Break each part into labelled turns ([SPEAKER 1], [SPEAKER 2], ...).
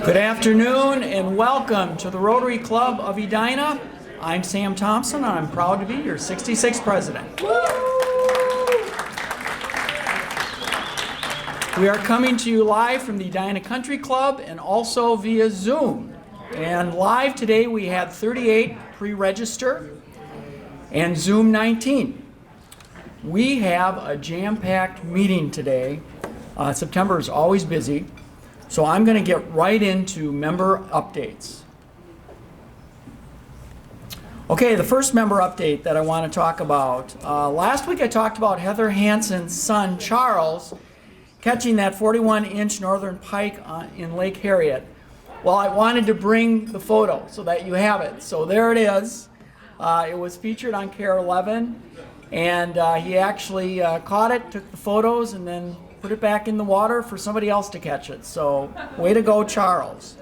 [SPEAKER 1] Good afternoon and welcome to the Rotary Club of Edina. I'm Sam Thompson and I'm proud to be your 66th president. We are coming to you live from the Edina Country Club and also via Zoom. And live today we had 38 pre-register and Zoom 19. We have a jam-packed meeting today. September is always busy. So I'm going to get right into member updates. Okay, the first member update that I want to talk about. Last week I talked about Heather Hansen's son, Charles, catching that 41-inch northern pike in Lake Harriet. Well, I wanted to bring the photo so that you have it. So there it is. It was featured on KARE 11, and he actually caught it, took the photos, and then put it back in the water for somebody else to catch it. So, way to go, Charles.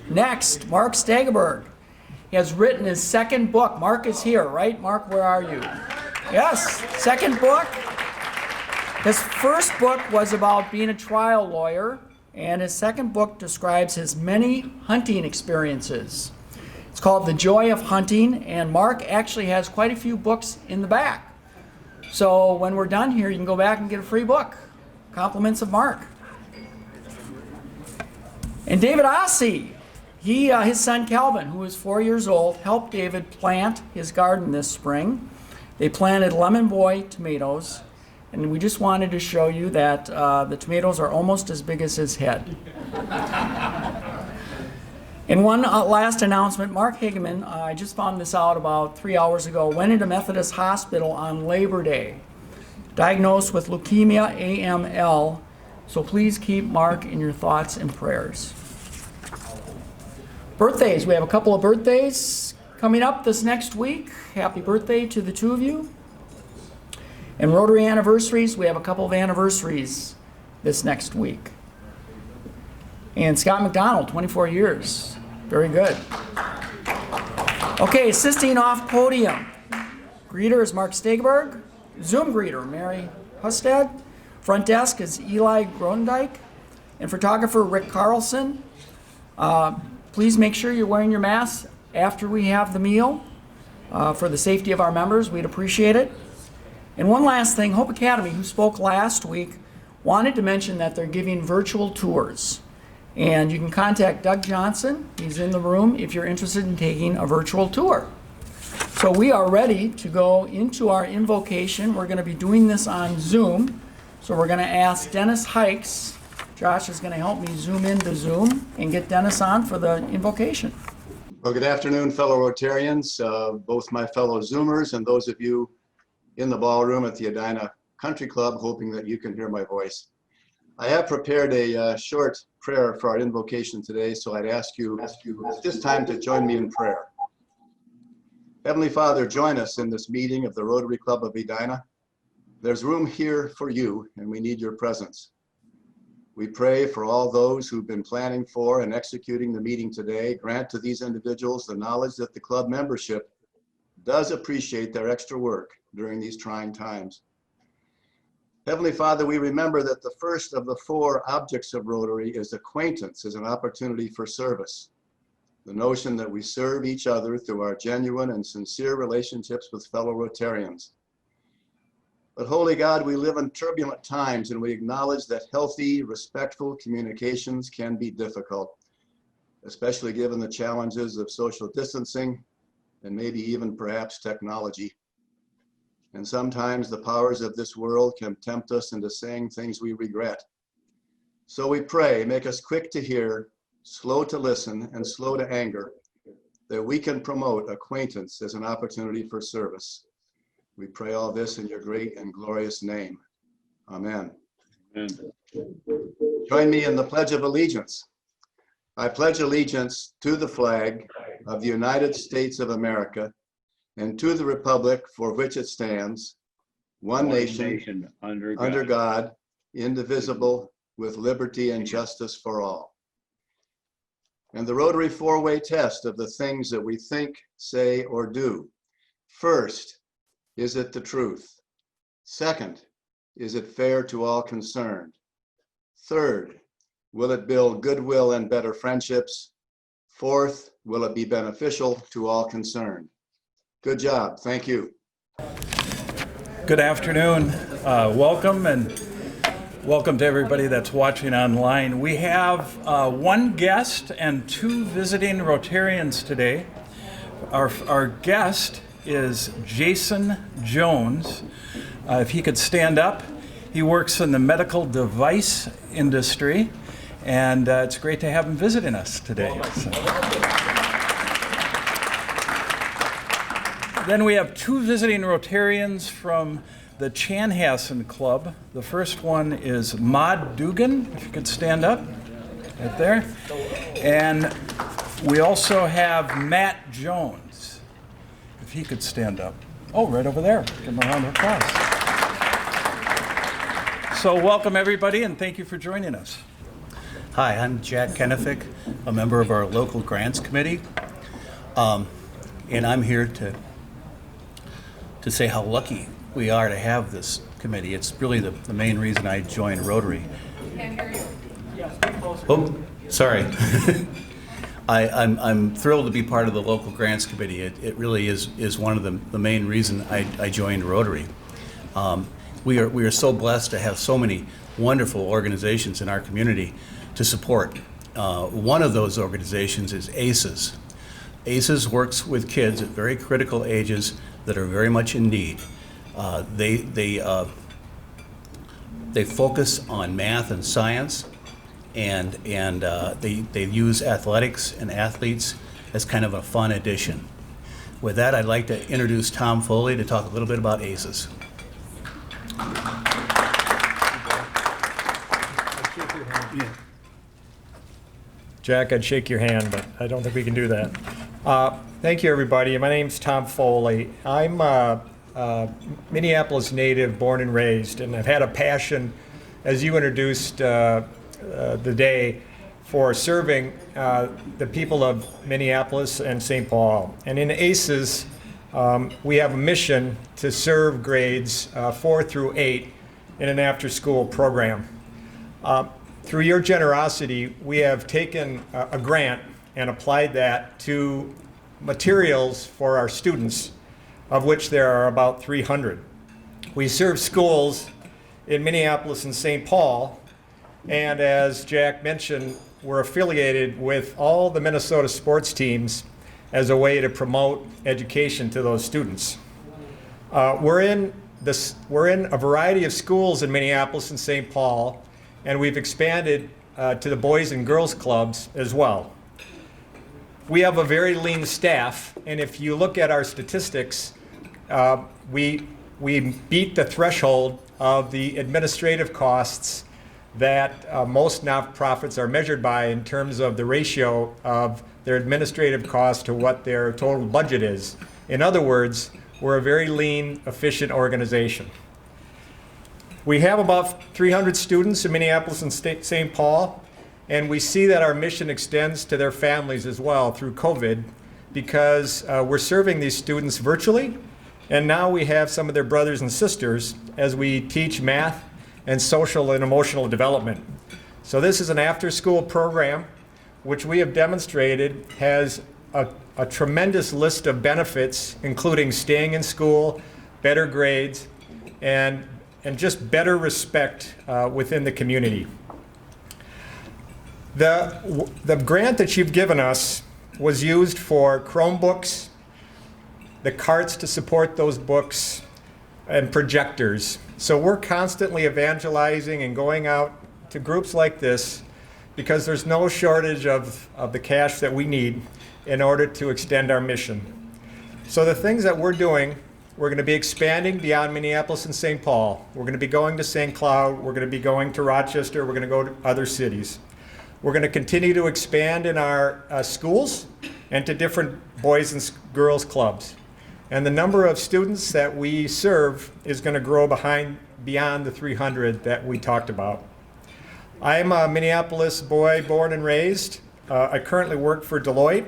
[SPEAKER 1] Next, Mark Stageberg. He has written his second book. Mark is here, right? Mark, where are you? Yes, second book. His first book was about being a trial lawyer, and his second book describes his many hunting experiences. It's called The Joy of Hunting, and Mark actually has quite a few books in the back. So when we're done here, you can go back and get a free book. Compliments of Mark. And David Aase, his son Calvin, who is 4 years old, helped David plant his garden this spring. They planted Lemon Boy tomatoes, and we just wanted to show you that the tomatoes are almost as big as his head. And one last announcement, Mark Hegman, I just found this out about 3 hours ago, went into Methodist Hospital on Labor Day, diagnosed with leukemia AML, so please keep Mark in your thoughts and prayers. Birthdays, we have a couple of birthdays coming up this next week. Happy birthday to the two of you. And Rotary anniversaries, we have a couple of anniversaries this next week. And Scott McDonald, 24 years. Very good. Okay, assisting off podium. Greeter is Mark Stageberg. Zoom greeter, Mary Hustad. Front desk is Eli Grondike. And photographer, Rick Carlson. Please make sure you're wearing your mask after we have the meal for the safety of our members. We'd appreciate it. And one last thing, Hope Academy, who spoke last week, wanted to mention that they're giving virtual tours. And you can contact Doug Johnson. He's in the room if you're interested in taking a virtual tour. So we are ready to go into our invocation. We're going to be doing this on Zoom. So we're going to ask Dennis Hykes. Josh is going to help me zoom into Zoom and get Dennis on for the invocation.
[SPEAKER 2] Well, good afternoon, fellow Rotarians, both my fellow Zoomers and those of you in the ballroom at the Edina Country Club, hoping that you can hear my voice. I have prepared a short prayer for our invocation today, so I'd ask you at this time to join me in prayer. Heavenly Father, join us in this meeting of the Rotary Club of Edina. There's room here for you, and we need your presence. We pray for all those who've been planning for and executing the meeting today. Grant to these individuals the knowledge that the club membership does appreciate their extra work during these trying times. Heavenly Father, we remember that the first of the four objects of Rotary is acquaintance, as an opportunity for service. The notion that we serve each other through our genuine and sincere relationships with fellow Rotarians. But Holy God, we live in turbulent times, and we acknowledge that healthy, respectful communications can be difficult, especially given the challenges of social distancing and maybe even perhaps technology. And sometimes the powers of this world can tempt us into saying things we regret. So we pray, make us quick to hear, slow to listen, and slow to anger, that we can promote acquaintance as an opportunity for service. We pray all this in your great and glorious name. Amen. Amen. Join me in the Pledge of Allegiance. I pledge allegiance to the flag of the United States of America and to the republic for which it stands, one nation, under God, indivisible, with liberty and justice for all. And the Rotary four-way test of the things that we think, say, or do. First, is it the truth? Second, is it fair to all concerned? Third, Will it build goodwill and better friendships? Fourth, will it be beneficial to all concerned? Good job. Thank you.
[SPEAKER 3] Good afternoon. Welcome, and welcome to everybody that's watching online. We have one guest and two visiting Rotarians today. Our guest is Jason Jones. If he could stand up. He works in the medical device industry, and it's great to have him visiting us today. So. Then we have two visiting Rotarians from the Chanhassen Club. The first one is Maud Dugan, if you could stand up, right there. And we also have Matt Jones, if he could stand up. Oh, right over there. Give him a round of applause. So welcome everybody, and thank you for joining us.
[SPEAKER 4] Hi, I'm Jack Kennefick, a member of our local grants committee. And I'm here to say how lucky we are to have this committee. It's really the main reason I joined Rotary.
[SPEAKER 5] Can't hear you.
[SPEAKER 4] Oh, sorry. I'm thrilled to be part of the local grants committee. It really is one of the main reason I joined Rotary. We are so blessed to have so many wonderful organizations in our community to support. One of those organizations is Aase's. Aase's works with kids at very critical ages that are very much in need. They focus on math and science, and they use athletics and athletes as kind of a fun addition. With that, I'd like to introduce Tom Foley to talk a little bit about Aase's.
[SPEAKER 6] Jack, I'd shake your hand, but I don't think we can do that. Thank you, everybody. My name's Tom Foley. I'm a Minneapolis native, born and raised, and I've had a passion, as you introduced the day, for serving the people of Minneapolis and St. Paul. And in Aase's, we have a mission to serve grades 4 through 8 in an after-school program. Through your generosity, we have taken a grant and applied that to materials for our students, of which there are about 300. We serve schools in Minneapolis and St. Paul, and as Jack mentioned, we're affiliated with all the Minnesota sports teams as a way to promote education to those students. We're in a variety of schools in Minneapolis and St. Paul, and we've expanded to the Boys and Girls Clubs as well. We have a very lean staff, and if you look at our statistics, we beat the threshold of the administrative costs that most nonprofits are measured by in terms of the ratio of their administrative cost to what their total budget is. In other words, we're a very lean, efficient organization. We have about 300 students in Minneapolis and St. Paul, and we see that our mission extends to their families as well through COVID, because we're serving these students virtually, and now we have some of their brothers and sisters as we teach math and social and emotional development. So this is an after-school program which we have demonstrated has a tremendous list of benefits, including staying in school, better grades, and just better respect within the community. The grant that you've given us was used for Chromebooks, the carts to support those books, and projectors. So we're constantly evangelizing and going out to groups like this because there's no shortage of the cash that we need in order to extend our mission. So the things that we're doing, we're going to be expanding beyond Minneapolis and St. Paul. We're going to be going to St. Cloud. We're going to be going to Rochester. We're going to go to other cities. We're going to continue to expand in our schools and to different boys and girls clubs. And the number of students that we serve is going to grow beyond the 300 that we talked about. I'm a Minneapolis boy, born and raised. I currently work for Deloitte.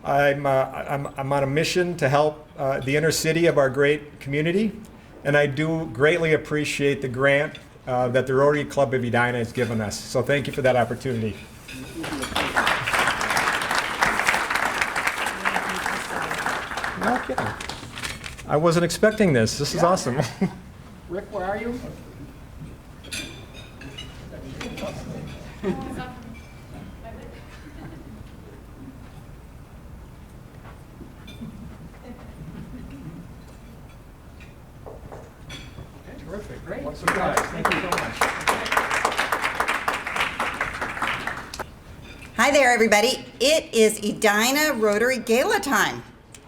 [SPEAKER 6] I'm on a mission to help the inner city of our great community, and I do greatly appreciate the grant that the Rotary Club of Edina has given us. So thank you for that opportunity. No kidding. I wasn't expecting this. This is awesome.
[SPEAKER 1] Rick, where are you? Terrific, great. What a surprise. Thank you so much.
[SPEAKER 7] Hi there, everybody. It is Edina Rotary Gala time,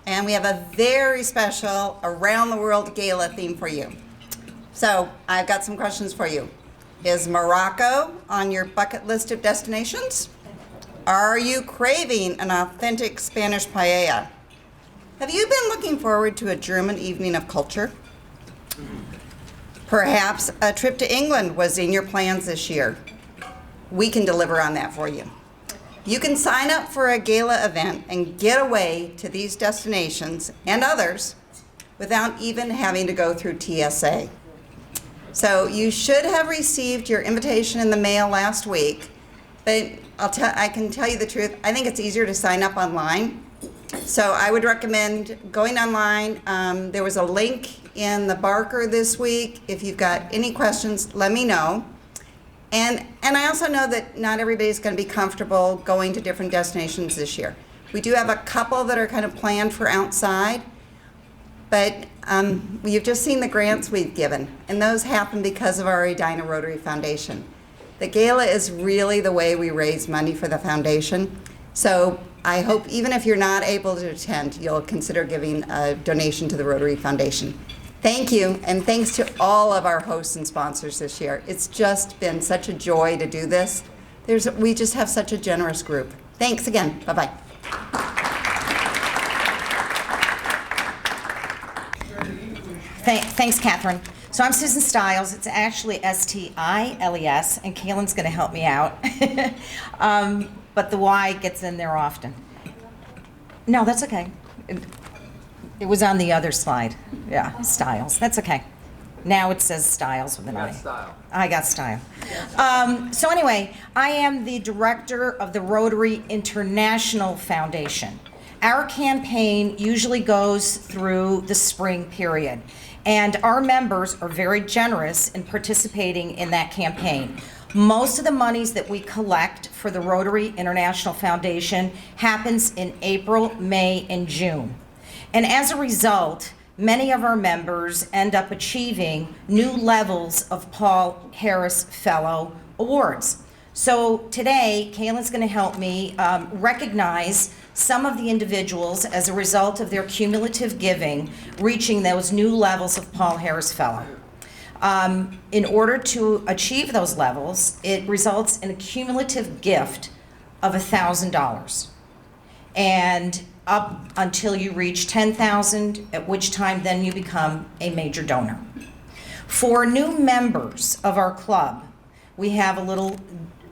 [SPEAKER 7] and we have a very special around the world gala theme for you. So I've got some questions for you. Is Morocco on your bucket list of destinations? Are you craving an authentic Spanish paella? Have you been looking forward to a German evening of culture? Perhaps a trip to England was in your plans this year. We can deliver on that for you. You can sign up for a gala event and get away to these destinations and others without even having to go through TSA. So you should have received your invitation in the mail last week, but I can tell you the truth, I think it's easier to sign up online. So I would recommend going online. There was a link in the Barker this week. If you've got any questions, let me know. And I also know that not everybody's going to be comfortable going to different destinations this year. We do have a couple that are kind of planned for outside, but you've just seen the grants we've given, and those happen because of our Edina Rotary Foundation. The gala is really the way we raise money for the foundation. So I hope even if you're not able to attend, you'll consider giving a donation to the Rotary Foundation. Thank you, and thanks to all of our hosts and sponsors this year. It's just been such a joy to do this. We just have such a generous group. Thanks again. Bye-bye.
[SPEAKER 8] Thanks, Catherine. So I'm Susan Stiles. It's actually Stiles, and Kaylin's going to help me out. But the Y gets in there often. No, that's okay. It was on the other slide. Yeah, Stiles. That's okay. Now it says Stiles with an I. I got style. So anyway, I am the director of the Rotary International Foundation. Our campaign usually goes through the spring period, and our members are very generous in participating in that campaign. Most of the monies that we collect for the Rotary International Foundation happens in April, May, and June. And as a result, many of our members end up achieving new levels of Paul Harris Fellow Awards. So today, Kaylin's going to help me recognize some of the individuals as a result of their cumulative giving reaching those new levels of Paul Harris Fellow. In order to achieve those levels, it results in a cumulative gift of $1,000. And up until you reach $10,000, at which time then you become a major donor. For new members of our club, we have a little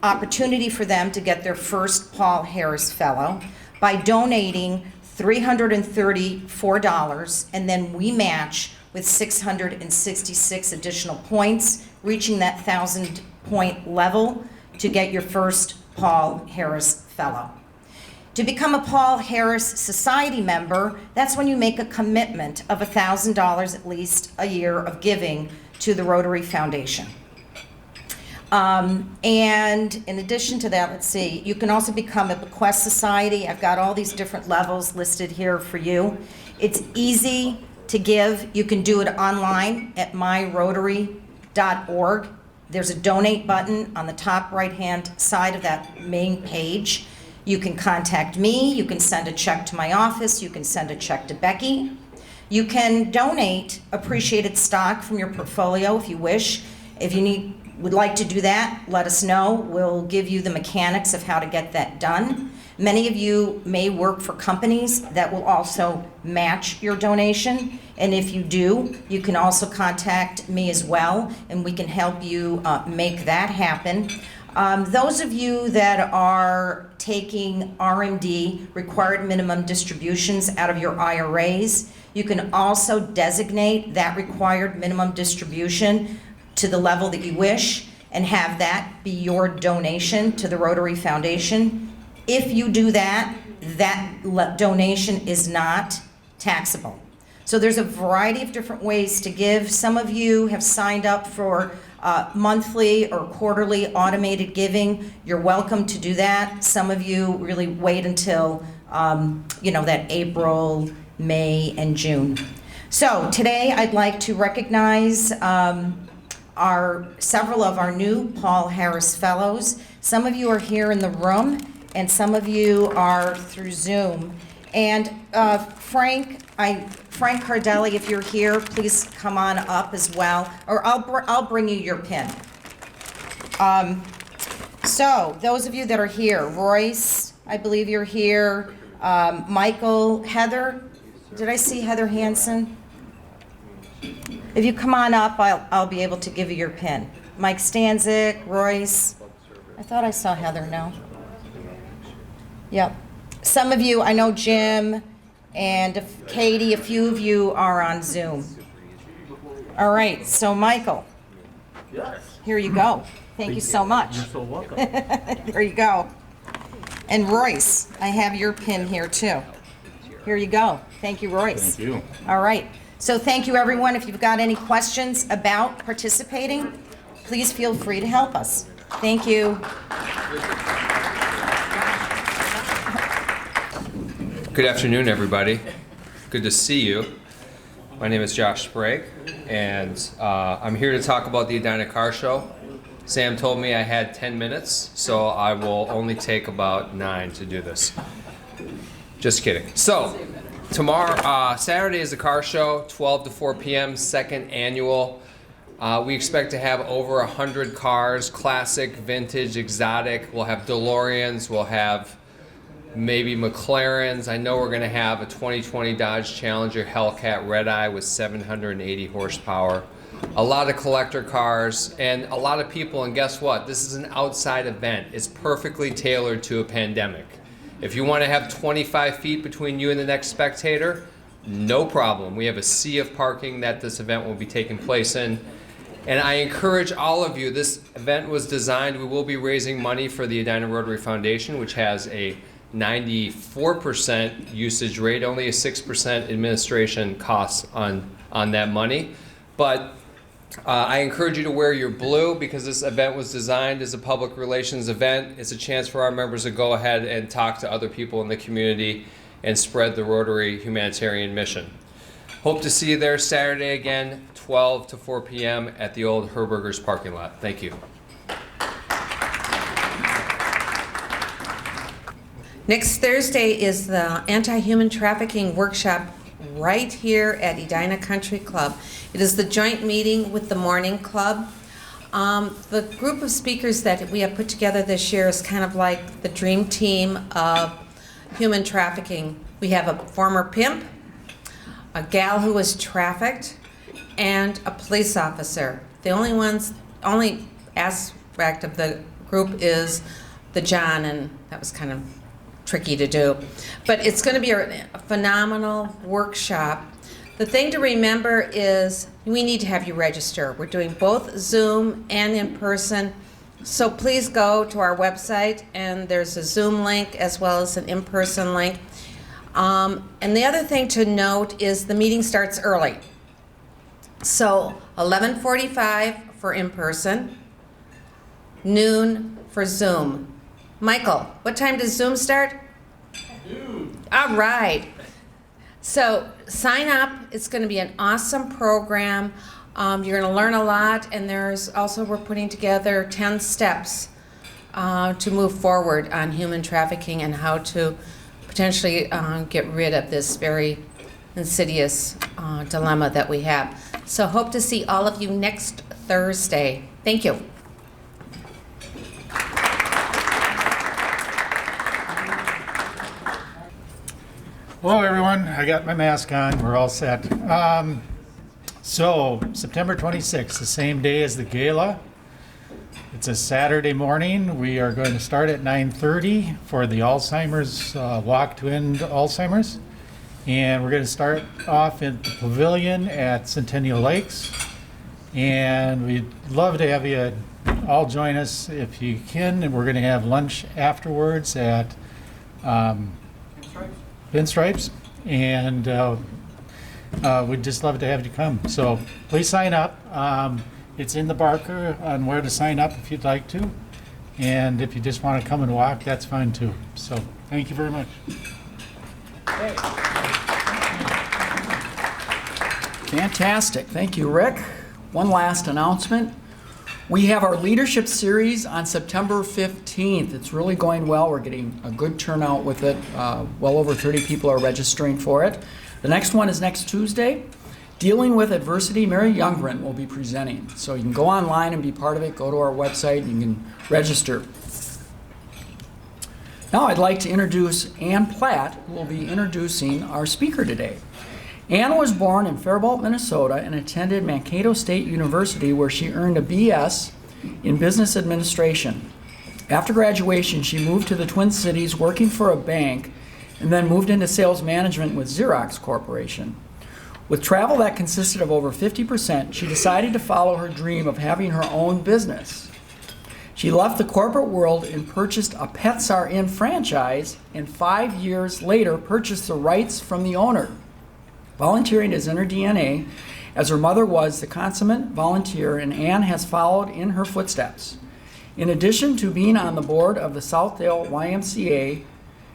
[SPEAKER 8] opportunity for them to get their first Paul Harris Fellow by donating $334, and then we match with 666 additional points, reaching that 1,000-point level to get your first Paul Harris Fellow. To become a Paul Harris Society member, that's when you make a commitment of $1,000 at least a year of giving to the Rotary Foundation. And in addition to that, let's see, you can also become a bequest society. I've got all these different levels listed here for you. It's easy to give. You can do it online at myrotary.org. There's a donate button on the top right-hand side of that main page. You can contact me, you can send a check to my office, you can send a check to Becky. You can donate appreciated stock from your portfolio if you wish. If you would like to do that, let us know. We'll give you the mechanics of how to get that done. Many of you may work for companies that will also match your donation. And if you do, you can also contact me as well, and we can help you make that happen. Those of you that are taking RMD, required minimum distributions, out of your IRAs, you can also designate that required minimum distribution to the level that you wish and have that be your donation to the Rotary Foundation. If you do that, that donation is not taxable. So there's a variety of different ways to give. Some of you have signed up for monthly or quarterly automated giving. You're welcome to do that. Some of you really wait until that April, May, and June. So today I'd like to recognize several of our new Paul Harris Fellows. Some of you are here in the room, and some of you are through Zoom. And Frank Cardelli, if you're here, please come on up as well, or I'll bring you your pin. So those of you that are here, Royce, I believe you're here. Michael, Heather, did I see Heather Hansen? If you come on up, I'll be able to give you your pin. Mike Stanzik, Royce. I thought I saw Heather, no? Yep. Some of you, I know Jim and Katie, a few of you are on Zoom. All right, so Michael.
[SPEAKER 9] Yes.
[SPEAKER 8] Here you go. Thank you so much.
[SPEAKER 9] You're so welcome.
[SPEAKER 8] There you go. And Royce, I have your pin here too. Here you go. Thank you, Royce.
[SPEAKER 9] Thank you.
[SPEAKER 8] All right. So thank you, everyone. If you've got any questions about participating, please feel free to help us. Thank you.
[SPEAKER 10] Good afternoon, everybody. Good to see you. My name is Josh Sprague, and I'm here to talk about the Edina Car Show. Sam told me I had 10 minutes, so I will only take about 9 to do this. Just kidding. So, tomorrow, Saturday is the car show, 12 to 4 p.m., second annual. We expect to have over 100 cars, classic, vintage, exotic. We'll have DeLoreans, we'll have maybe McLarens. I know we're going to have a 2020 Dodge Challenger Hellcat Red Eye with 780 horsepower. A lot of collector cars and a lot of people, and guess what? This is an outside event. It's perfectly tailored to a pandemic. If you want to have 25 feet between you and the next spectator, no problem. We have a sea of parking that this event will be taking place in. And I encourage all of you, this event was designed, we will be raising money for the Edina Rotary Foundation, which has a 94% usage rate, only a 6% administration costs on that money. But I encourage you to wear your blue because this event was designed as a public relations event. It's a chance for our members to go ahead and talk to other people in the community and spread the Rotary humanitarian mission. Hope to see you there Saturday again, 12 to 4 p.m. at the old Herberger's parking lot. Thank you.
[SPEAKER 11] Next Thursday is the anti-human trafficking workshop right here at Edina Country Club. It is the joint meeting with the Morning Club. The group of speakers that we have put together this year is kind of like the dream team of human trafficking. We have a former pimp, a gal who was trafficked, and a police officer. The only aspect of the group is the John, and that was kind of tricky to do. But it's going to be a phenomenal workshop. The thing to remember is we need to have you register. We're doing both Zoom and in person. So please go to our website, and there's a Zoom link as well as an in-person link. And the other thing to note is the meeting starts early. So 11:45 for in-person, noon for Zoom. Michael, what time does Zoom start? Noon. All right. So sign up. It's going to be an awesome program. You're going to learn a lot, and there's also, we're putting together 10 steps to move forward on human trafficking and how to potentially get rid of this very insidious dilemma that we have. So hope to see all of you next Thursday. Thank you.
[SPEAKER 12] Hello, everyone. I got my mask on. We're all set. So, September 26th, the same day as the Gala. It's a Saturday morning. We are going to start at 9:30 for the Alzheimer's walk to end Alzheimer's. And we're going to start off in the pavilion at Centennial Lakes. And we'd love to have you all join us if you can. And we're going to have lunch afterwards at Pinstripes. And we'd just love to have you come. So please sign up. It's in the Barker on where to sign up if you'd like to. And if you just want to come and walk, that's fine too. So thank you very much.
[SPEAKER 1] Fantastic. Thank you, Rick. One last announcement. We have our leadership series on September 15th. It's really going well. We're getting a good turnout with it. Well over 30 people are registering for it. The next one is next Tuesday. Dealing with Adversity, Mary Youngren will be presenting. So you can go online and be part of it. Go to our website and you can register. Now I'd like to introduce Ann Platt, who will be introducing our speaker today. Ann was born in Faribault, Minnesota, and attended Mankato State University, where she earned a BS in Business Administration. After graduation, she moved to the Twin Cities working for a bank and then moved into sales management with Xerox Corporation. With travel that consisted of over 50%, she decided to follow her dream of having her own business. She left the corporate world and purchased a Pets Are In franchise, and 5 years later purchased the rights from the owner. Volunteering is in her DNA, as her mother was the consummate volunteer, and Ann has followed in her footsteps. In addition to being on the board of the Southdale YMCA,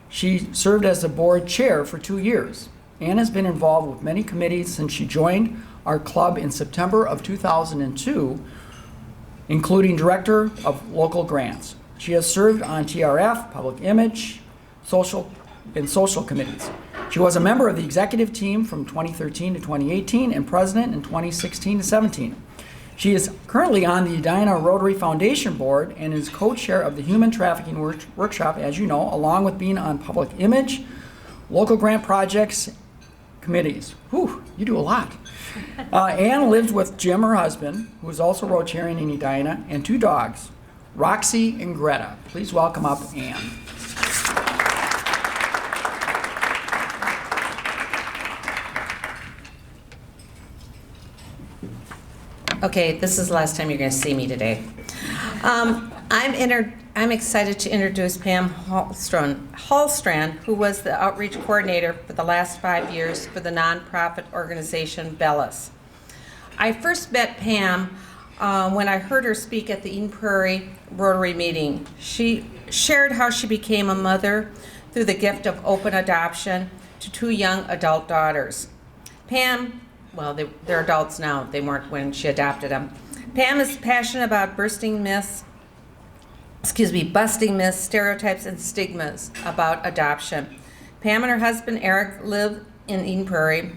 [SPEAKER 1] she served as the board chair for 2 years. Ann has been involved with many committees since she joined our club in September of 2002, including Director of Local Grants. She has served on TRF, Public Image, Social committees. She was a member of the executive team from 2013 to 2018 and president in 2016 to 17. She is currently on the Edina Rotary Foundation Board and is co-chair of the Human Trafficking Workshop, as you know, along with being on Public Image, Local Grant Projects, committees. Whew, you do a lot. Ann lives with Jim, her husband, who is also Rotarian in Edina, and 2 dogs, Roxy and Greta. Please welcome up Ann.
[SPEAKER 11] Okay, this is the last time you're going to see me today. I'm excited to introduce Pam Hulstrand, who was the outreach coordinator for the last 5 years for the nonprofit organization Bellis. I first met Pam when I heard her speak at the Eden Prairie Rotary meeting. She shared how she became a mother through the gift of open adoption to 2 young adult daughters. Pam, well, they're adults now. They weren't when she adopted them. Pam is passionate about busting myths, stereotypes, and stigmas about adoption. Pam and her husband, Eric, live in Eden Prairie.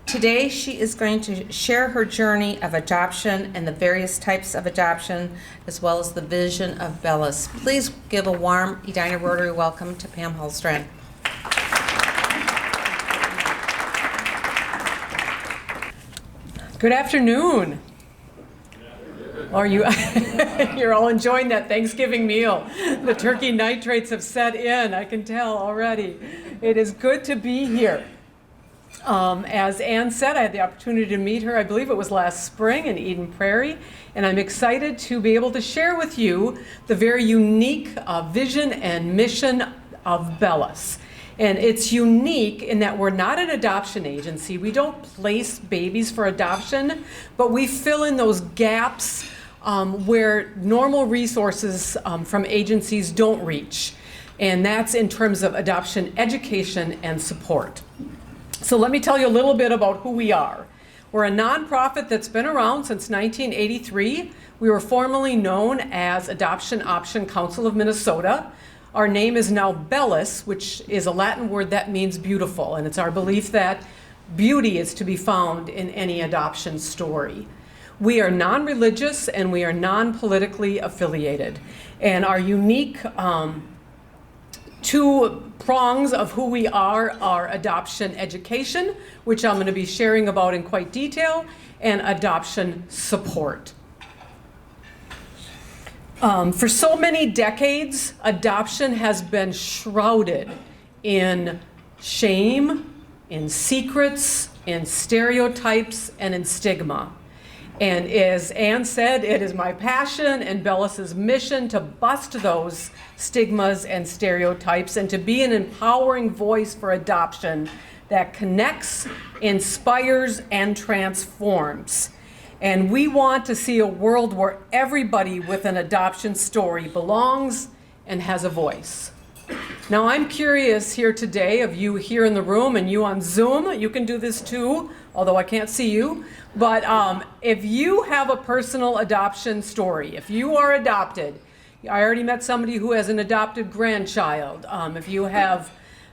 [SPEAKER 11] Today, she is going to share her journey of adoption and the various types of adoption, as well as the vision of Bellis. Please give a warm Edina Rotary welcome to Pam Hulstrand.
[SPEAKER 5] Good afternoon. Are you, you're all enjoying that Thanksgiving meal. The turkey nitrates have set in, I can tell already. It is good to be here. As Ann said, I had the opportunity to meet her, I believe it was last spring in Eden Prairie, and I'm excited to be able to share with you the very unique vision and mission of Bellis. And it's unique in that we're not an adoption agency. We don't place babies for adoption, but we fill in those gaps where normal resources from agencies don't reach. And that's in terms of adoption education and support. So let me tell you a little bit about who we are. We're a nonprofit that's been around since 1983. We were formerly known as Adoption Option Council of Minnesota. Our name is now Bellis, which is a Latin word that means beautiful, and it's our belief that beauty is to be found in any adoption story. We are non-religious and we are non-politically affiliated, and our unique 2 prongs of who we are adoption education, which I'm going to be sharing about in quite detail, and adoption support. For so many decades, adoption has been shrouded in shame, in secrets, in stereotypes, and in stigma. And as Ann said, it is my passion and Bellis's mission to bust those stigmas and stereotypes and to be an empowering voice for adoption that connects, inspires, and transforms. And we want to see a world where everybody with an adoption story belongs and has a voice. Now, I'm curious here today of you here in the room and you on Zoom. You can do this too, although I can't see you. But if you have a personal adoption story, if you are adopted, I already met somebody who has an adopted grandchild. If you have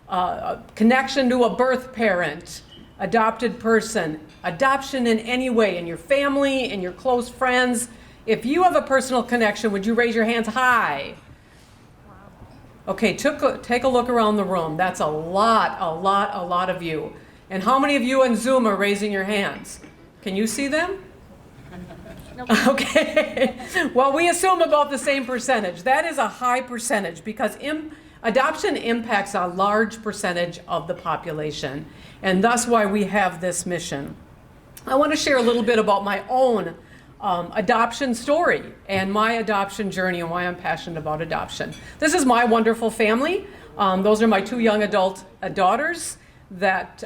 [SPEAKER 5] a connection to a birth parent, adopted person, adoption in any way, in your family, in your close friends, if you have a personal connection, would you raise your hands high? Okay, take a look around the room. That's a lot of you. And how many of you on Zoom are raising your hands? Can you see them? Okay. Well, we assume about the same percentage. That is a high percentage because adoption impacts a large percentage of the population, and thus why we have this mission. I want to share a little bit about my own adoption story and my adoption journey and why I'm passionate about adoption. This is my wonderful family. Those are my 2 young adult daughters that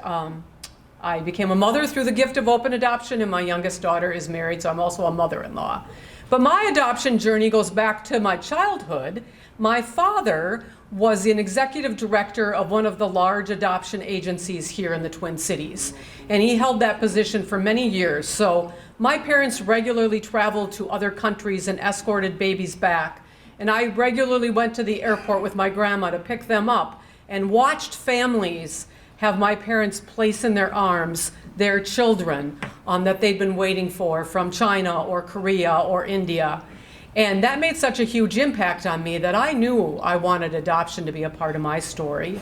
[SPEAKER 5] I became a mother through the gift of open adoption, and my youngest daughter is married, so I'm also a mother-in-law. But my adoption journey goes back to my childhood. My father was an executive director of one of the large adoption agencies here in the Twin Cities, and he held that position for many years. So my parents regularly traveled to other countries and escorted babies back, and I regularly went to the airport with my grandma to pick them up and watched families have my parents place in their arms their children that they'd been waiting for from China or Korea or India. And that made such a huge impact on me that I knew I wanted adoption to be a part of my story.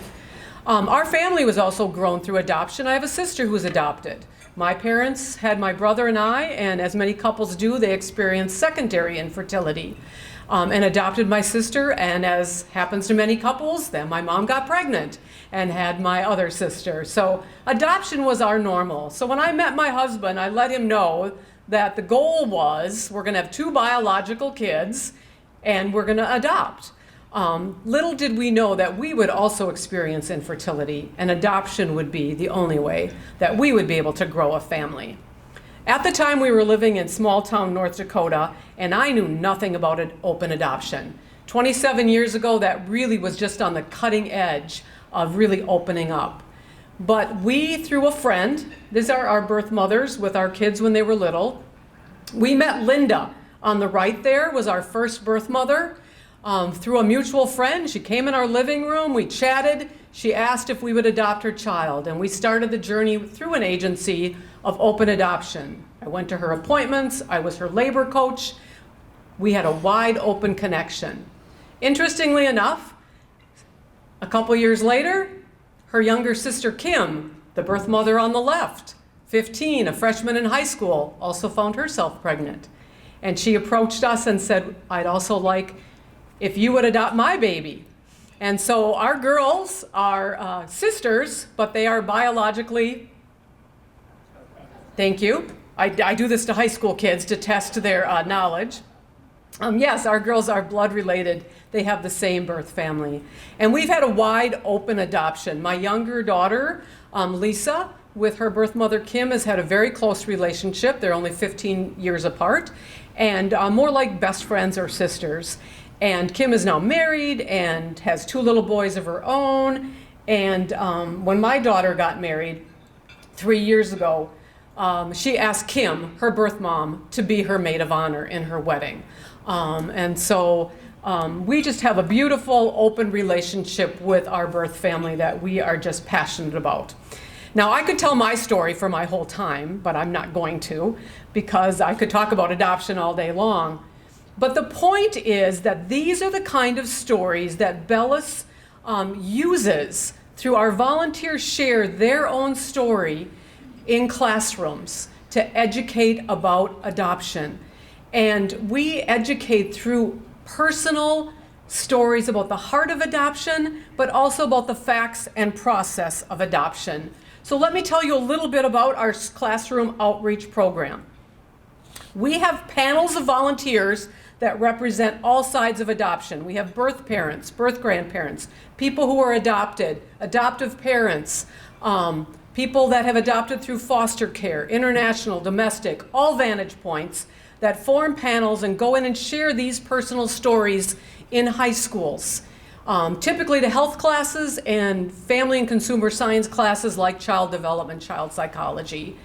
[SPEAKER 5] Our family was also grown through adoption. I have a sister who's adopted. My parents had my brother and I, and as many couples do, they experienced secondary infertility and adopted my sister. And as happens to many couples, then my mom got pregnant and had my other sister. So adoption was our normal. So when I met my husband, I let him know that the goal was we're going to have 2 biological kids and we're going to adopt. Little did we know that we would also experience infertility, and adoption would be the only way that we would be able to grow a family. At the time, we were living in small town North Dakota, and I knew nothing about open adoption. 27 years ago, that really was just on the cutting edge of really opening up. But we, through a friend, these are our birth mothers with our kids when they were little. We met Linda. On the right there was our first birth mother. Through a mutual friend, she came in our living room, we chatted, she asked if we would adopt her child, and we started the journey through an agency of open adoption. I went to her appointments, I was her labor coach. We had a wide open connection. Interestingly enough, a couple years later, her younger sister Kim, the birth mother on the left, 15, a freshman in high school, also found herself pregnant. And she approached us and said, I'd also like if you would adopt my baby. And so our girls are sisters, but they are biologically, thank you. I do this to high school kids to test their knowledge. Yes, our girls are blood related. They have the same birth family. And we've had a wide open adoption. My younger daughter, Lisa, with her birth mother Kim, has had a very close relationship. They're only 15 years apart, and more like best friends or sisters. And Kim is now married and has 2 little boys of her own. And when my daughter got married 3 years ago, she asked Kim, her birth mom, to be her maid of honor in her wedding. And so we just have a beautiful, open relationship with our birth family that we are just passionate about. Now, I could tell my story for my whole time, but I'm not going to, because I could talk about adoption all day long. But the point is that these are the kind of stories that Bellis uses through our volunteers share their own story in classrooms to educate about adoption. And we educate through personal stories about the heart of adoption, but also about the facts and process of adoption. So let me tell you a little bit about our classroom outreach program. We have panels of volunteers that represent all sides of adoption. We have birth parents, birth grandparents, people who are adopted, adoptive parents, people that have adopted through foster care, international, domestic, all vantage points that form panels and go in and share these personal stories in high schools. Typically to health classes and family and consumer science classes like child development, child psychology.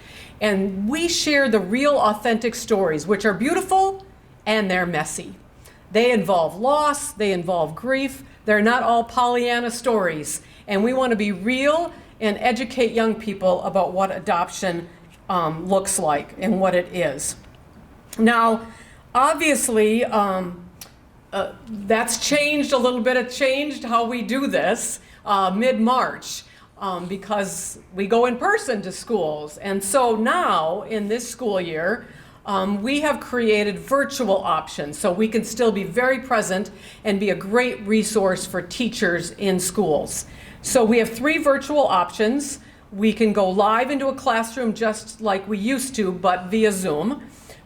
[SPEAKER 5] And we share the real authentic stories, which are beautiful and they're messy. They involve loss, they involve grief. They're not all Pollyanna stories. And we want to be real and educate young people about what adoption looks like and what it is. Now, obviously, that's changed a little bit. It changed how we do this mid-March because we go in person to schools. And so now, in this school year, we have created virtual options so we can still be very present and be a great resource for teachers in schools. So we have 3 virtual options. We can go live into a classroom just like we used to, but via Zoom.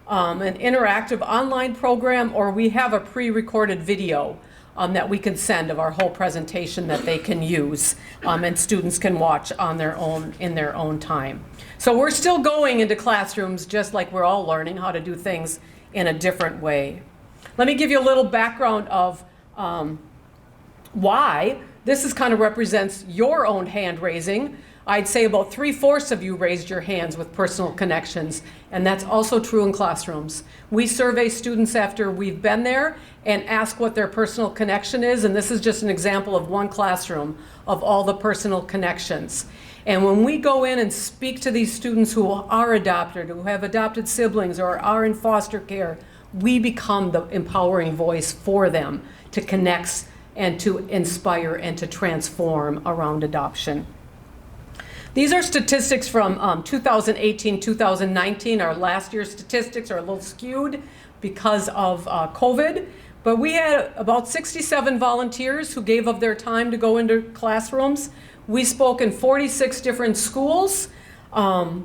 [SPEAKER 5] An interactive online program, or we have a pre-recorded video that we can send of our whole presentation that they can use and students can watch on their own in their own time. So we're still going into classrooms just like we're all learning how to do things in a different way. Let me give you a little background of why. This kind of represents your own hand raising. I'd say about 3/4 of you raised your hands with personal connections, and that's also true in classrooms. We survey students after we've been there and ask what their personal connection is, and this is just an example of one classroom of all the personal connections. And when we go in and speak to these students who are adopted, who have adopted siblings or are in foster care, we become the empowering voice for them to connect and to inspire and to transform around adoption. These are statistics from 2018-2019. Our last year's statistics are a little skewed because of COVID, but we had about 67 volunteers who gave of their time to go into classrooms. We spoke in 46 different schools and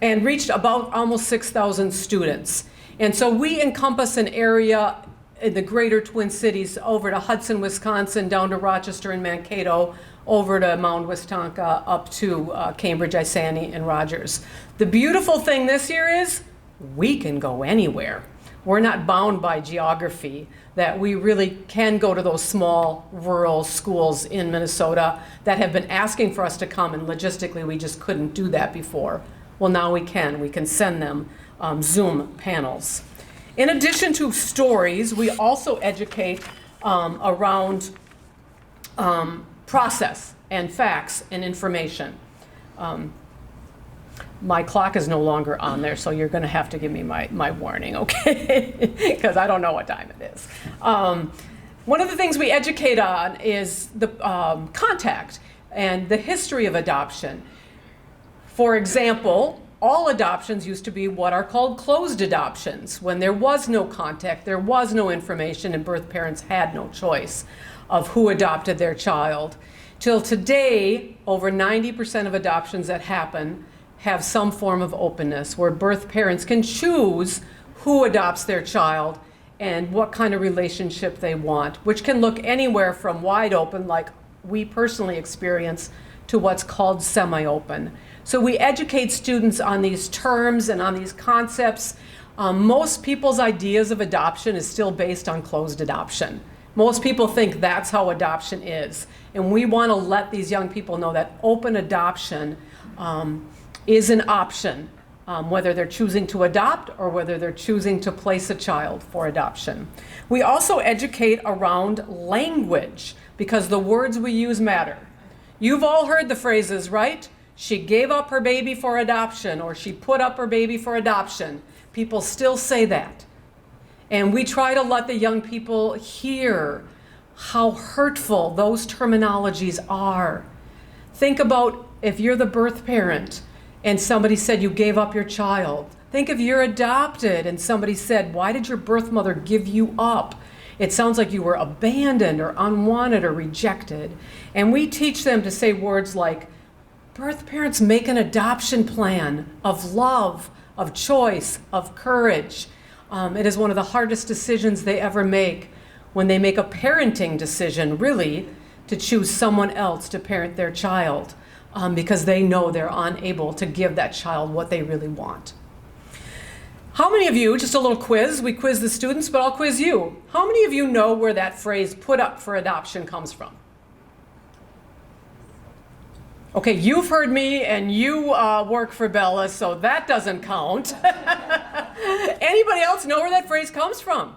[SPEAKER 5] reached about almost 6,000 students. And so we encompass an area in the greater Twin Cities over to Hudson, Wisconsin, down to Rochester and Mankato, over to Mound, Wisconsin, up to Cambridge, Isani, and Rogers. The beautiful thing this year is we can go anywhere. We're not bound by geography, that we really can go to those small rural schools in Minnesota that have been asking for us to come, and logistically we just couldn't do that before. Well, now we can. We can send them Zoom panels. In addition to stories, we also educate around process and facts and information. My clock is no longer on there, so you're going to have to give me my warning, okay? Because I don't know what time it is. One of the things we educate on is the contact and the history of adoption. For example, all adoptions used to be what are called closed adoptions, when there was no contact, there was no information, and birth parents had no choice of who adopted their child. Till today, over 90% of adoptions that happen have some form of openness, where birth parents can choose who adopts their child and what kind of relationship they want, which can look anywhere from wide open, like we personally experience, to what's called semi-open. So we educate students on these terms and on these concepts. Most people's ideas of adoption is still based on closed adoption. Most people think that's how adoption is. And we want to let these young people know that open adoption is an option, whether they're choosing to adopt or whether they're choosing to place a child for adoption. We also educate around language because the words we use matter. You've all heard the phrases, right? She gave up her baby for adoption, or she put up her baby for adoption. People still say that. And we try to let the young people hear how hurtful those terminologies are. Think about if you're the birth parent and somebody said you gave up your child. Think if you're adopted and somebody said, why did your birth mother give you up? It sounds like you were abandoned or unwanted or rejected. And we teach them to say words like, birth parents make an adoption plan of love, of choice, of courage. It is one of the hardest decisions they ever make when they make a parenting decision, really, to choose someone else to parent their child, because they know they're unable to give that child what they really want. How many of you, just a little quiz, we quiz the students, but I'll quiz you. How many of you know where that phrase "put up for adoption" comes from? Okay, you've heard me, and you work for Bellis, so that doesn't count. Anybody else know where that phrase comes from?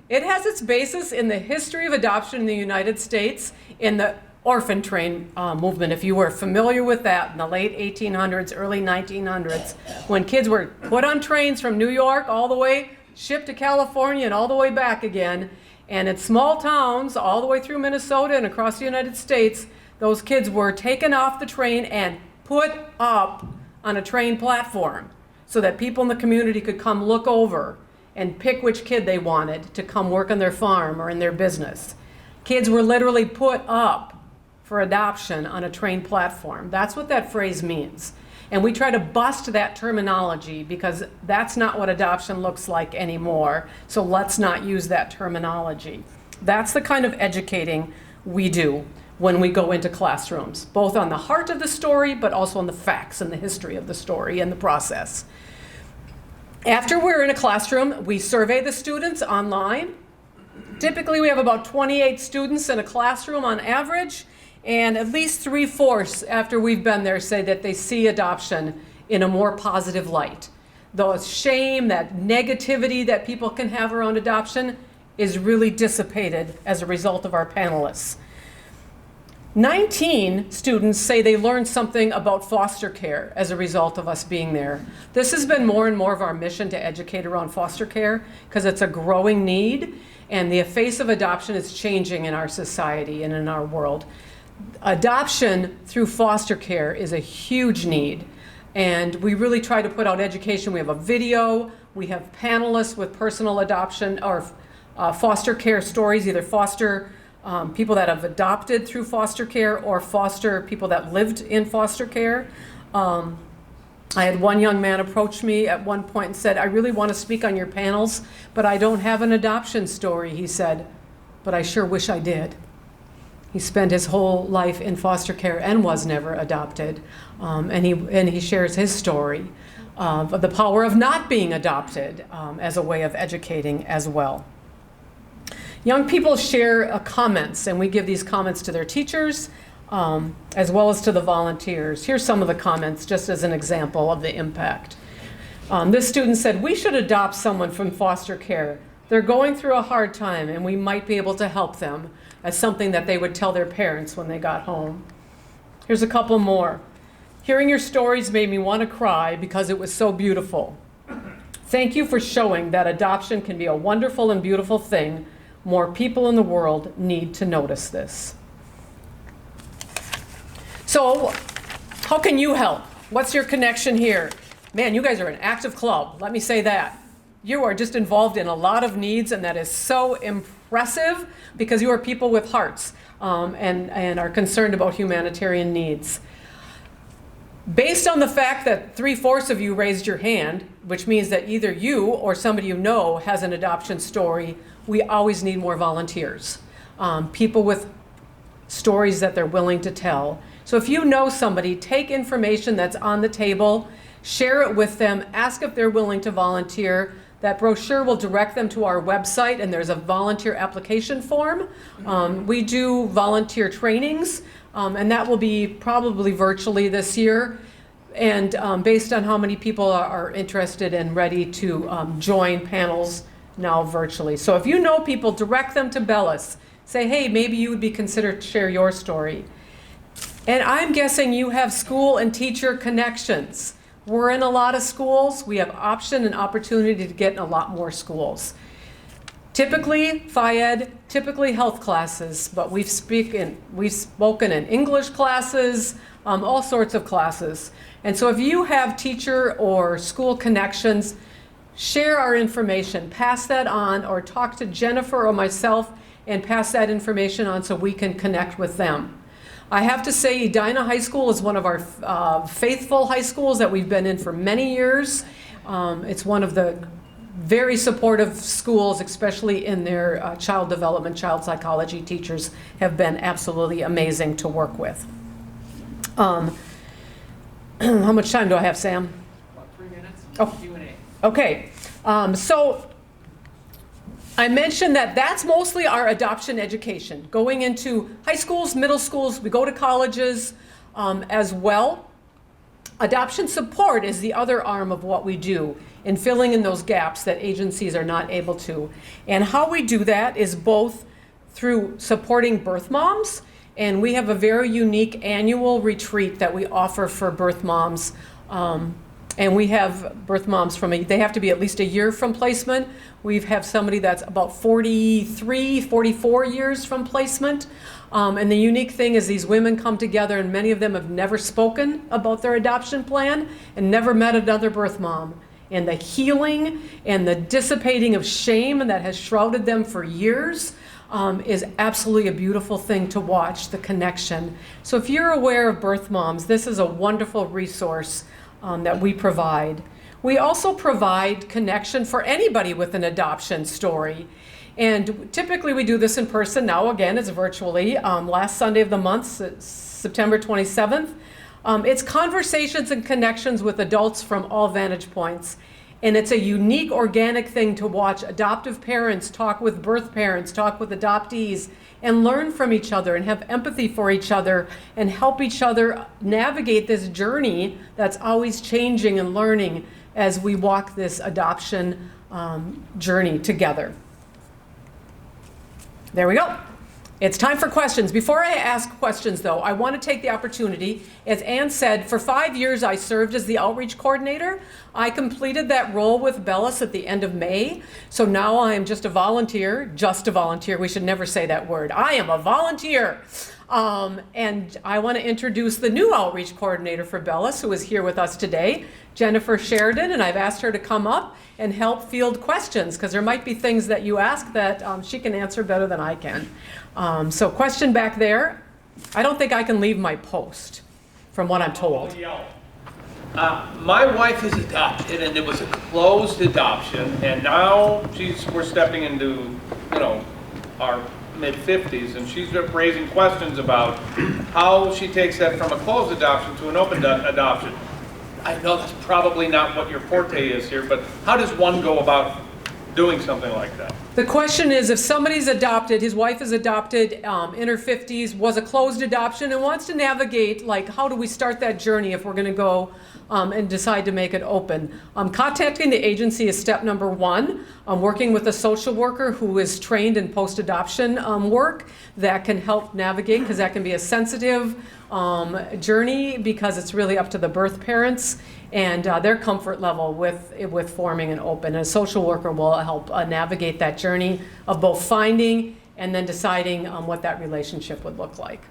[SPEAKER 5] It has its basis in the history of adoption in the United States in the orphan train movement. If you were familiar with that in the late 1800s, early 1900s, when kids were put on trains from New York all the way, shipped to California and all the way back again, and in small towns all the way through Minnesota and across the United States, those kids were taken off the train and put up on a train platform so that people in the community could come look over and pick which kid they wanted to come work on their farm or in their business. Kids were literally put up for adoption on a train platform. That's what that phrase means. And we try to bust that terminology because that's not what adoption looks like anymore. So let's not use that terminology. That's the kind of educating we do when we go into classrooms, both on the heart of the story, but also on the facts and the history of the story and the process. After we're in a classroom, we survey the students online. Typically, we have about 28 students in a classroom on average, and at least 3/4 after we've been there say that they see adoption in a more positive light. The shame, that negativity that people can have around adoption is really dissipated as a result of our panelists. 19 students say they learned something about foster care as a result of us being there. This has been more and more of our mission to educate around foster care because it's a growing need, and the face of adoption is changing in our society and in our world. Adoption through foster care is a huge need, and we really try to put out education. We have a video, we have panelists with personal adoption or foster care stories, either foster people that have adopted through foster care or foster people that lived in foster care. I had one young man approach me at one point and said, "I really want to speak on your panels, but I don't have an adoption story," he said, "but I sure wish I did." He spent his whole life in foster care and was never adopted. And he shares his story of the power of not being adopted as a way of educating as well. Young people share comments, and we give these comments to their teachers as well as to the volunteers. Here's some of the comments just as an example of the impact. This student said, "We should adopt someone from foster care. They're going through a hard time and we might be able to help them," as something that they would tell their parents when they got home. Here's a couple more. "Hearing your stories made me want to cry because it was so beautiful. Thank you for showing that adoption can be a wonderful and beautiful thing. More people in the world need to notice this." So, how can you help? What's your connection here? Man, you guys are an active club, let me say that. You are just involved in a lot of needs, and that is so impressive because you are people with hearts and are concerned about humanitarian needs. Based on the fact that 3/4 of you raised your hand, which means that either you or somebody you know has an adoption story, we always need more volunteers. People with stories that they're willing to tell. So if you know somebody, take information that's on the table, share it with them, ask if they're willing to volunteer. That brochure will direct them to our website, and there's a volunteer application form. We do volunteer trainings, and that will be probably virtually this year. And based on how many people are interested and ready to join panels now virtually. So if you know people, direct them to Bellis. Say, hey, maybe you would be considered to share your story. And I'm guessing you have school and teacher connections. We're in a lot of schools. We have option and opportunity to get in a lot more schools. Typically, Phi-Ed, typically health classes, but we've spoken in English classes, all sorts of classes. And so if you have teacher or school connections, share our information, pass that on, or talk to Jennifer or myself and pass that information on so we can connect with them. I have to say Edina High School is one of our faithful high schools that we've been in for many years. It's one of the very supportive schools, especially in their child development, child psychology. Teachers have been absolutely amazing to work with. How much time do I have, Sam?
[SPEAKER 9] About 3 minutes.
[SPEAKER 5] Oh.
[SPEAKER 9] Q&A.
[SPEAKER 5] Okay, so I mentioned that that's mostly our adoption education, going into high schools, middle schools, we go to colleges as well. Adoption support is the other arm of what we do in filling in those gaps that agencies are not able to. And how we do that is both through supporting birth moms, and we have a very unique annual retreat that we offer for birth moms. And we have birth moms they have to be at least a year from placement. We have somebody that's about 43, 44 years from placement. And the unique thing is these women come together, and many of them have never spoken about their adoption plan and never met another birth mom. And the healing and the dissipating of shame that has shrouded them for years is absolutely a beautiful thing to watch, the connection. So if you're aware of birth moms, this is a wonderful resource that we provide. We also provide connection for anybody with an adoption story. And typically we do this in person. Now again, it's virtually. Last Sunday of the month, September 27th. It's conversations and connections with adults from all vantage points. And it's a unique, organic thing to watch adoptive parents talk with birth parents, talk with adoptees, and learn from each other and have empathy for each other and help each other navigate this journey that's always changing and learning as we walk this adoption journey together. There we go. It's time for questions. Before I ask questions, though, I want to take the opportunity. As Ann said, for 5 years I served as the outreach coordinator. I completed that role with Bellis at the end of May. So now I am just a volunteer. We should never say that word. I am a volunteer. And I want to introduce the new outreach coordinator for Bellis, who is here with us today, Jennifer Sheridan, and I've asked her to come up and help field questions, because there might be things that you ask that she can answer better than I can. So question back there. I don't think I can leave my post, from what I'm told.
[SPEAKER 9] My wife is adopted, and it was a closed adoption, and now we're stepping into, our mid-50s, and she's raising questions about how she takes that from a closed adoption to an open adoption. I know that's probably not what your forte is here, but how does one go about doing something like that?
[SPEAKER 5] The question is, if somebody's adopted, his wife is adopted, in her 50s, was a closed adoption, and wants to navigate, how do we start that journey if we're going to go and decide to make it open? Contacting the agency is step number one. Working with a social worker who is trained in post-adoption work that can help navigate, because that can be a sensitive journey, because it's really up to the birth parents and their comfort level with forming an open. A social worker will help navigate that journey of both finding and then deciding what that relationship would look like.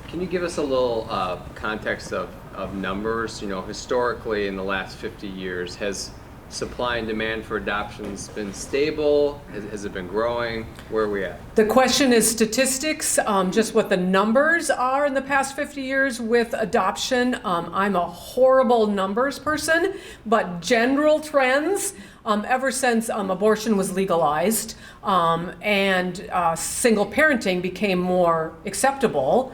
[SPEAKER 13] Can you give us a little context of numbers? Historically in the last 50 years, has supply and demand for adoptions been stable? Has it been growing? Where are we at?
[SPEAKER 5] The question is statistics, just what the numbers are in the past 50 years with adoption. I'm a horrible numbers person, but general trends, ever since abortion was legalized and single parenting became more acceptable,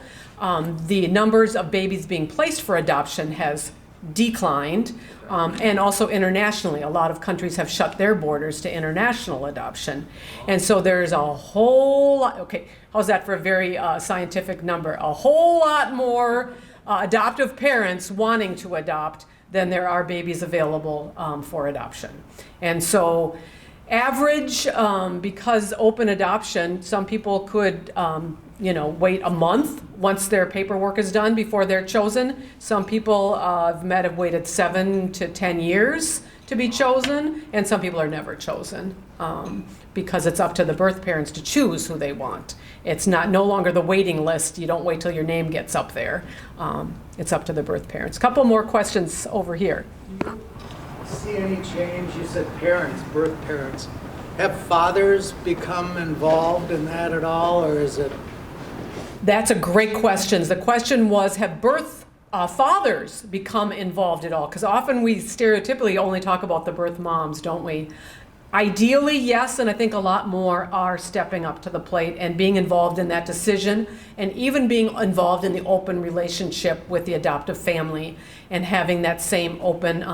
[SPEAKER 5] the numbers of babies being placed for adoption has declined, and also internationally. A lot of countries have shut their borders to international adoption. And so there's a whole lot, okay, how's that for a very scientific number? A whole lot more adoptive parents wanting to adopt than there are babies available for adoption. And so average, because open adoption, some people could wait a month once their paperwork is done before they're chosen. Some people have waited 7 to 10 years to be chosen, and some people are never chosen because it's up to the birth parents to choose who they want. It's no longer the waiting list. You don't wait till your name gets up there. It's up to the birth parents. Couple more questions over here.
[SPEAKER 14] See any change? You said parents, birth parents. Have fathers become involved in that at all, or is it?
[SPEAKER 5] That's a great question. The question was, have birth fathers become involved at all? Because often we stereotypically only talk about the birth moms, don't we? Ideally, yes, and I think a lot more are stepping up to the plate and being involved in that decision, and even being involved in the open relationship with the adoptive family and having that same open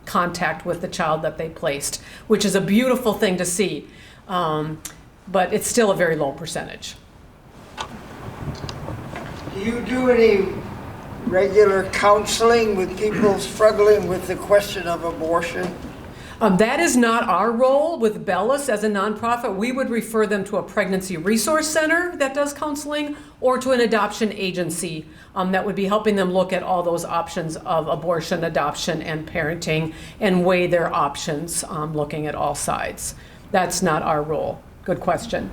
[SPEAKER 5] contact with the child that they placed, which is a beautiful thing to see. But it's still a very low percentage.
[SPEAKER 15] Do you do any regular counseling with people struggling with the question of abortion?
[SPEAKER 5] That is not our role with Bellis as a nonprofit. We would refer them to a pregnancy resource center that does counseling, or to an adoption agency that would be helping them look at all those options of abortion, adoption, and parenting, and weigh their options, looking at all sides. That's not our role. Good question.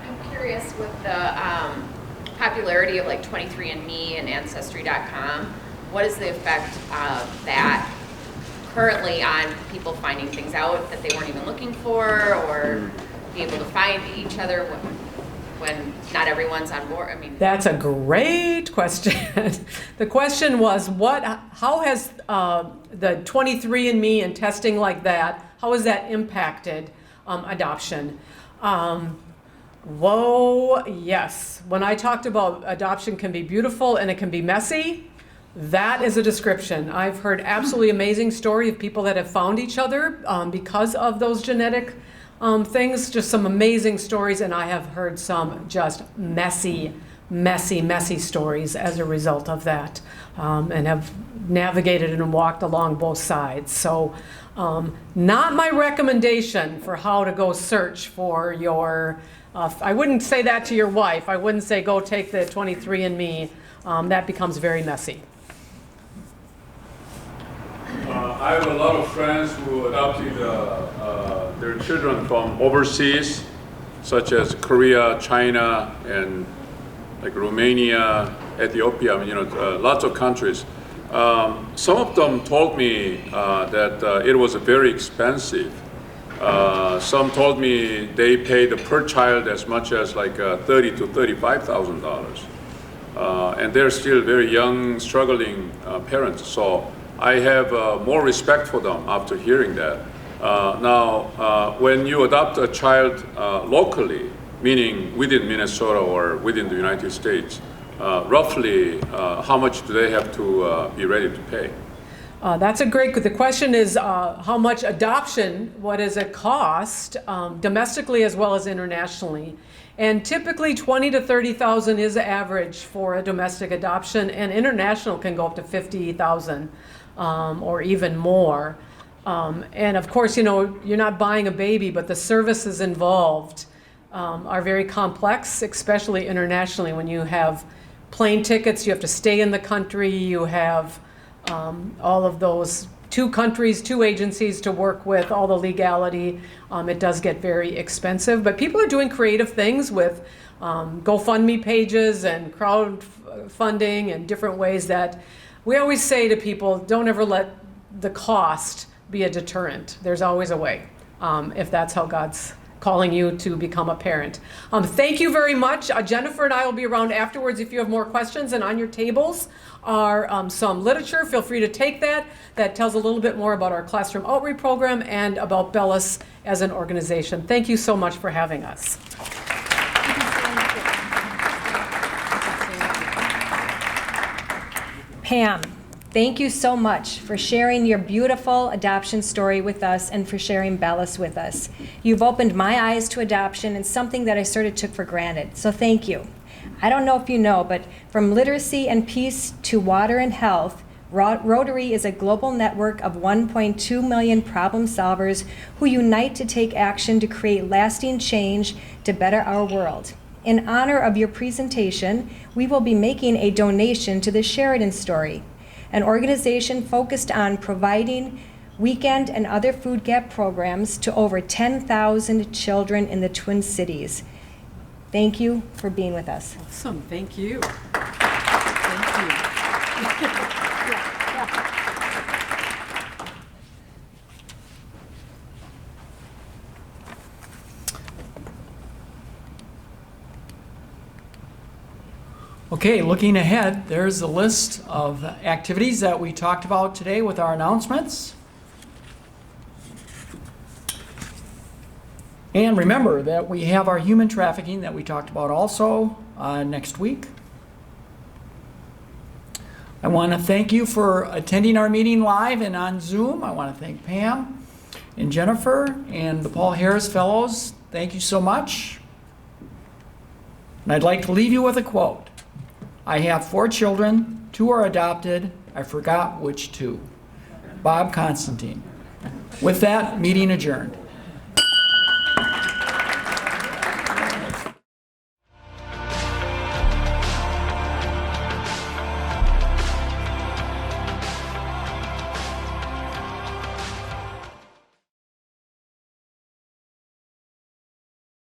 [SPEAKER 16] I'm curious with the popularity of like 23andMe and Ancestry.com, what is the effect of that currently on people finding things out that they weren't even looking for, or be able to find each other when not everyone's on board? I mean,
[SPEAKER 5] that's a great question. The question was, how has the 23andMe and testing like that, how has that impacted adoption? Whoa, yes. When I talked about adoption can be beautiful and it can be messy, that is a description. I've heard absolutely amazing story of people that have found each other because of those genetic things, just some amazing stories, and I have heard some just messy stories as a result of that, and have navigated and walked along both sides. So not my recommendation for how to go search for your, I wouldn't say that to your wife. I wouldn't say go take the 23andMe. That becomes very messy.
[SPEAKER 17] I have a lot of friends who adopted their children from overseas, such as Korea, China, and like Romania, Ethiopia. I mean, lots of countries. Some of them told me that it was very expensive. Some told me they paid per child as much as like $30,000 to $35,000, and they're still very young, struggling parents. So I have more respect for them after hearing that. Now, when you adopt a child locally, meaning within Minnesota or within the United States, roughly how much do they have to be ready to pay?
[SPEAKER 5] That's a great, the question is how much adoption, what does it cost, domestically as well as internationally? And typically 20 to 30,000 is the average for a domestic adoption, and international can go up to 50,000 or even more. And of course, you're not buying a baby, but the services involved are very complex, especially internationally. When you have plane tickets, you have to stay in the country, you have all of those 2 countries, 2 agencies to work with, all the legality. It does get very expensive, but people are doing creative things with GoFundMe pages and crowdfunding and different ways that we always say to people, don't ever let the cost be a deterrent. There's always a way, if that's how God's calling you to become a parent. Thank you very much. Jennifer and I will be around afterwards if you have more questions, and on your tables are some literature. Feel free to take that. That tells a little bit more about our classroom outreach program and about Bellis as an organization. Thank you so much for having us.
[SPEAKER 18] Pam, thank you so much for sharing your beautiful adoption story with us and for sharing Bellis with us. You've opened my eyes to adoption and something that I sort of took for granted, so thank you. I don't know if you know, but from literacy and peace to water and health, Rotary is a global network of 1.2 million problem solvers who unite to take action to create lasting change to better our world. In honor of your presentation, we will be making a donation to the Sheridan Story, an organization focused on providing weekend and other food gap programs to over 10,000 children in the Twin Cities. Thank you for being with us.
[SPEAKER 5] Awesome, thank you. Thank you.
[SPEAKER 1] Okay, looking ahead, there's a list of activities that we talked about today with our announcements. And remember that we have our human trafficking that we talked about also next week. I want to thank you for attending our meeting live and on Zoom. I want to thank Pam and Jennifer and the Paul Harris Fellows. Thank you so much. And I'd like to leave you with a quote. I have 4 children, 2 are adopted. I forgot which 2. Bob Constantine. With that, meeting adjourned.